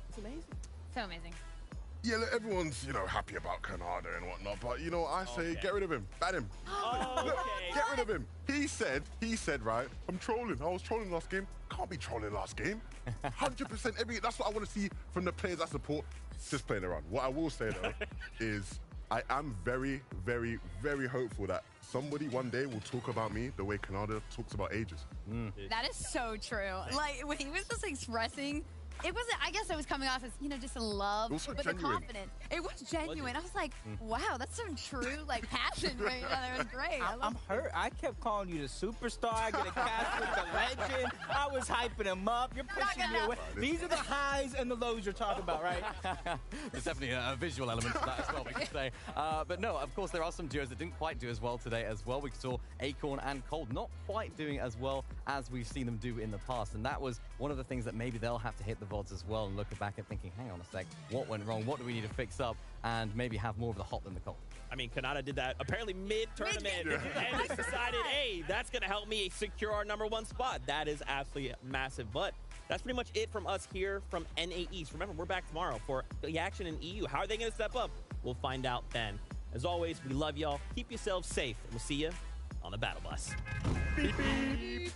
It's amazing. So amazing. Yeah, look, everyone's, you know, happy about Canada and whatnot, but, you know, I say get rid of him. Ban him. Look, get rid of him. He said, right, I'm trolling. I was trolling last game. Can't be trolling last game. 100% that's what I want to see from the players I support. Just playing around. What I will say, though, is I am very, very, very hopeful that somebody one day will talk about me the way Canada talks about Ages. That is so true. Like, when he was just expressing it wasn't, I guess I was coming off as, you know, just in love, Also but genuine. the confidence. It was genuine. I was like, wow, that's some true, like, passion right there. It was great. I'm hurt. I kept calling you the superstar. I get a cast with the legend. I was hyping him up. You're pushing me away. These are the highs and the lows you're talking about, right? There's definitely a visual element to that as well, we could say. But no, of course, there are some duos that didn't quite do as well today as well. We saw Acorn and Cold not quite doing as well as we've seen them do in the past. And that was one of the things that maybe they'll have to hit the VODs as well and look back and thinking, hang on a sec, what went wrong? What do we need to fix up? And maybe have more of the hot than the cold. I mean, Kanata did that apparently mid-tournament and just decided, hey, that's going to help me secure our #1 spot. That is absolutely massive. But that's pretty much it from us here from NA East. Remember, we're back tomorrow for the action in EU. How are they going to step up? We'll find out then. As always, we love y'all. Keep yourselves safe, and we'll see you on the battle bus. Beep, beep.